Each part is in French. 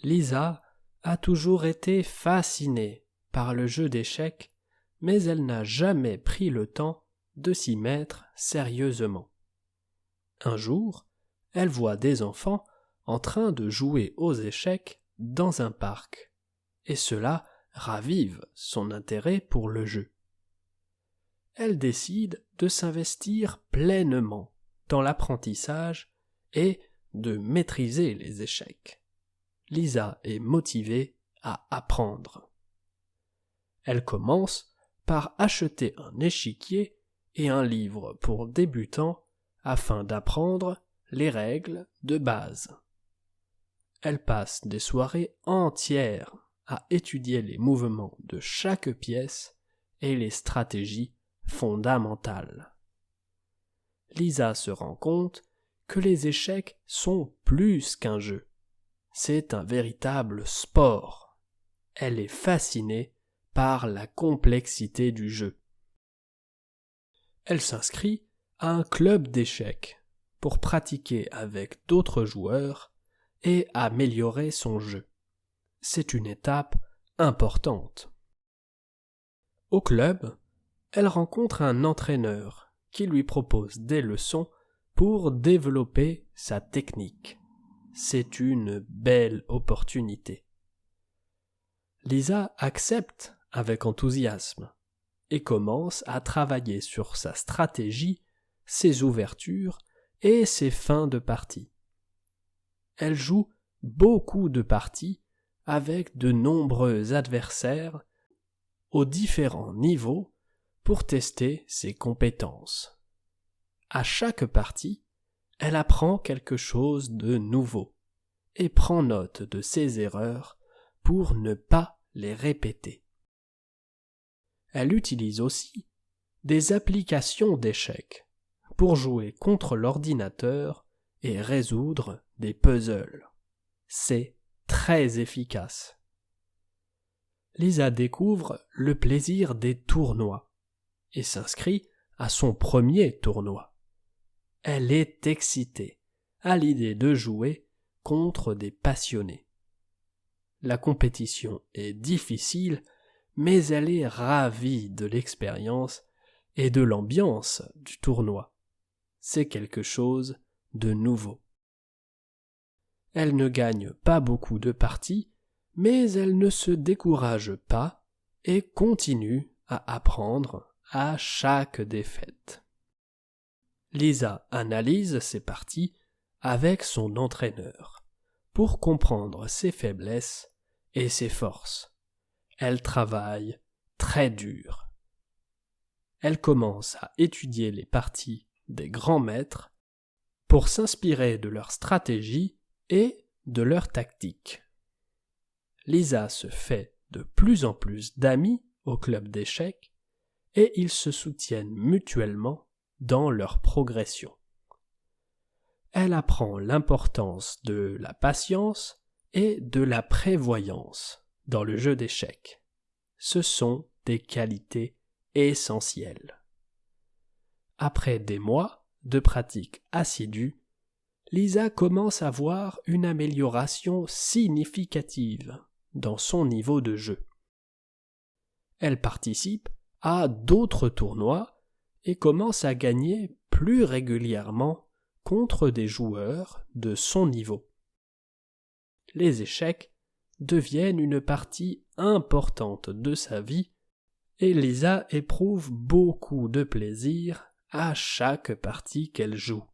Lisa a toujours été fascinée par le jeu d'échecs, mais elle n'a jamais pris le temps de s'y mettre sérieusement. Un jour, elle voit des enfants en train de jouer aux échecs dans un parc, et cela ravive son intérêt pour le jeu. Elle décide de s'investir pleinement dans l'apprentissage et de maîtriser les échecs. Lisa est motivée à apprendre. Elle commence par acheter un échiquier et un livre pour débutants afin d'apprendre les règles de base. Elle passe des soirées entières à étudier les mouvements de chaque pièce et les stratégies fondamentales. Lisa se rend compte que les échecs sont plus qu'un jeu. C'est un véritable sport. Elle est fascinée par la complexité du jeu. Elle s'inscrit à un club d'échecs pour pratiquer avec d'autres joueurs et améliorer son jeu. C'est une étape importante. Au club, elle rencontre un entraîneur qui lui propose des leçons pour développer sa technique. C'est une belle opportunité. Lisa accepte avec enthousiasme et commence à travailler sur sa stratégie, ses ouvertures et ses fins de partie. Elle joue beaucoup de parties avec de nombreux adversaires aux différents niveaux pour tester ses compétences. À chaque partie, elle apprend quelque chose de nouveau et prend note de ses erreurs pour ne pas les répéter. Elle utilise aussi des applications d'échecs pour jouer contre l'ordinateur et résoudre des puzzles. C'est très efficace. Lisa découvre le plaisir des tournois et s'inscrit à son premier tournoi. Elle est excitée à l'idée de jouer contre des passionnés. La compétition est difficile, mais elle est ravie de l'expérience et de l'ambiance du tournoi. C'est quelque chose de nouveau. Elle ne gagne pas beaucoup de parties, mais elle ne se décourage pas et continue à apprendre à chaque défaite. Lisa analyse ses parties avec son entraîneur pour comprendre ses faiblesses et ses forces. Elle travaille très dur. Elle commence à étudier les parties des grands maîtres pour s'inspirer de leurs stratégies et de leurs tactiques. Lisa se fait de plus en plus d'amis au club d'échecs et ils se soutiennent mutuellement dans leur progression. Elle apprend l'importance de la patience et de la prévoyance dans le jeu d'échecs. Ce sont des qualités essentielles. Après des mois de pratique assidue, Lisa commence à voir une amélioration significative dans son niveau de jeu. Elle participe à d'autres tournois et commence à gagner plus régulièrement contre des joueurs de son niveau. Les échecs deviennent une partie importante de sa vie et Lisa éprouve beaucoup de plaisir à chaque partie qu'elle joue.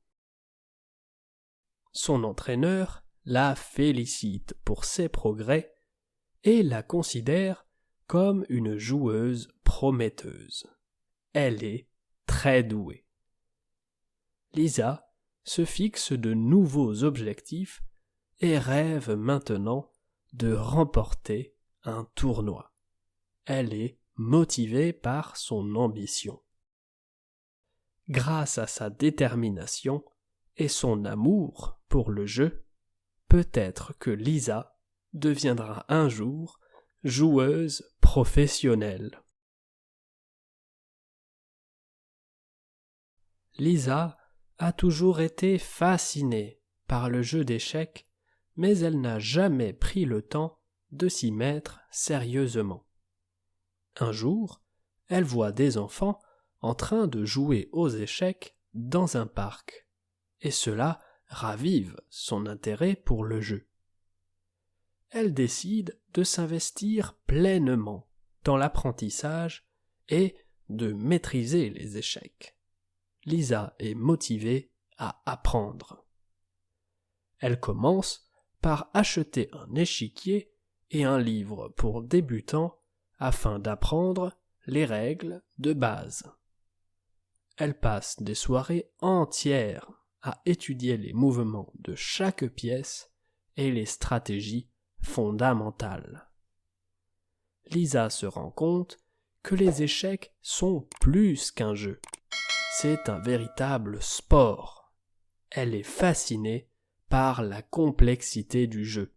Son entraîneur la félicite pour ses progrès et la considère comme une joueuse prometteuse. Elle est très douée. Lisa se fixe de nouveaux objectifs et rêve maintenant de remporter un tournoi. Elle est motivée par son ambition. Grâce à sa détermination et son amour pour le jeu, peut-être que Lisa deviendra un jour joueuse professionnelle. Lisa a toujours été fascinée par le jeu d'échecs, mais elle n'a jamais pris le temps de s'y mettre sérieusement. Un jour, elle voit des enfants en train de jouer aux échecs dans un parc, et cela ravive son intérêt pour le jeu. Elle décide de s'investir pleinement dans l'apprentissage et de maîtriser les échecs. Lisa est motivée à apprendre. Elle commence par acheter un échiquier et un livre pour débutants afin d'apprendre les règles de base. Elle passe des soirées entières à étudier les mouvements de chaque pièce et les stratégies fondamentales. Lisa se rend compte que les échecs sont plus qu'un jeu. C'est un véritable sport. Elle est fascinée par la complexité du jeu.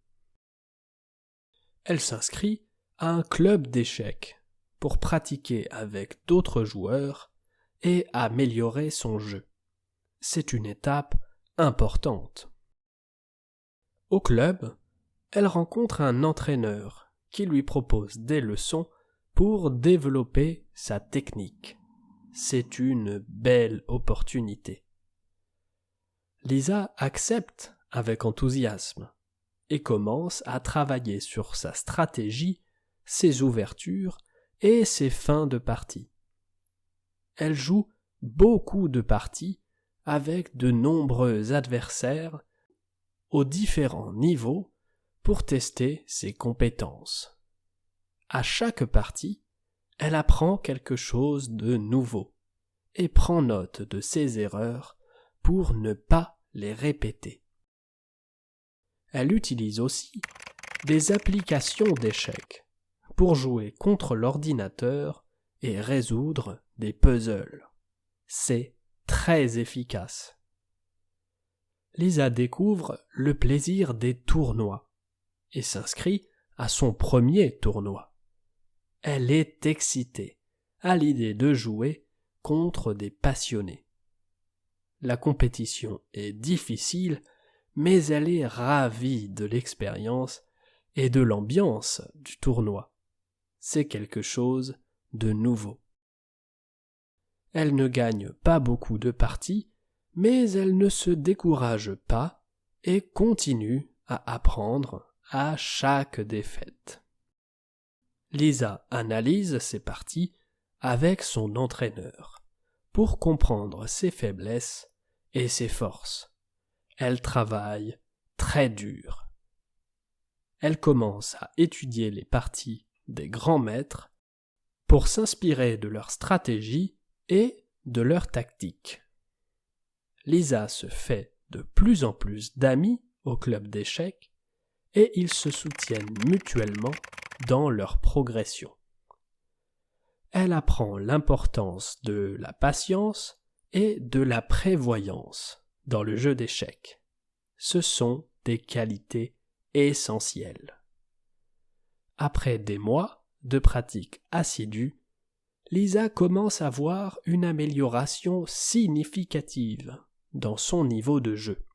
Elle s'inscrit à un club d'échecs pour pratiquer avec d'autres joueurs et améliorer son jeu. C'est une étape importante. Au club, elle rencontre un entraîneur qui lui propose des leçons pour développer sa technique. C'est une belle opportunité. Lisa accepte avec enthousiasme et commence à travailler sur sa stratégie, ses ouvertures et ses fins de partie. Elle joue beaucoup de parties avec de nombreux adversaires aux différents niveaux pour tester ses compétences. À chaque partie, elle apprend quelque chose de nouveau et prend note de ses erreurs pour ne pas les répéter. Elle utilise aussi des applications d'échecs pour jouer contre l'ordinateur et résoudre des puzzles. C'est très efficace. Lisa découvre le plaisir des tournois et s'inscrit à son premier tournoi. Elle est excitée à l'idée de jouer contre des passionnés. La compétition est difficile, mais elle est ravie de l'expérience et de l'ambiance du tournoi. C'est quelque chose de nouveau. Elle ne gagne pas beaucoup de parties, mais elle ne se décourage pas et continue à apprendre à chaque défaite. Lisa analyse ses parties avec son entraîneur pour comprendre ses faiblesses et ses forces. Elle travaille très dur. Elle commence à étudier les parties des grands maîtres pour s'inspirer de leurs stratégies et de leurs tactiques. Lisa se fait de plus en plus d'amis au club d'échecs et ils se soutiennent mutuellement dans leur progression. Elle apprend l'importance de la patience et de la prévoyance dans le jeu d'échecs. Ce sont des qualités essentielles. Après des mois de pratique assidue, Lisa commence à voir une amélioration significative dans son niveau de jeu.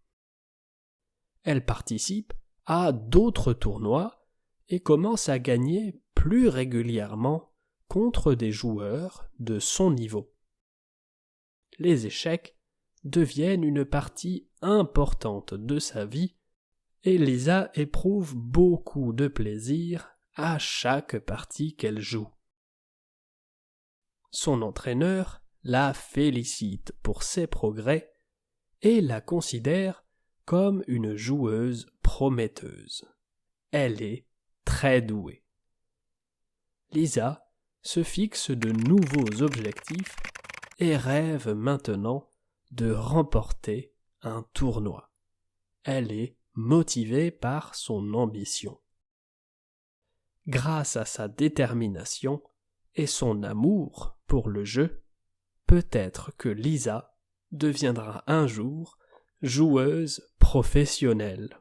Elle participe à d'autres tournois et commence à gagner plus régulièrement contre des joueurs de son niveau. Les échecs deviennent une partie importante de sa vie et Lisa éprouve beaucoup de plaisir à chaque partie qu'elle joue. Son entraîneur la félicite pour ses progrès et la considère comme une joueuse prometteuse. Elle est très douée. Lisa se fixe de nouveaux objectifs et rêve maintenant de remporter un tournoi. Elle est motivée par son ambition. Grâce à sa détermination et son amour pour le jeu, peut-être que Lisa deviendra un jour joueuse professionnelle.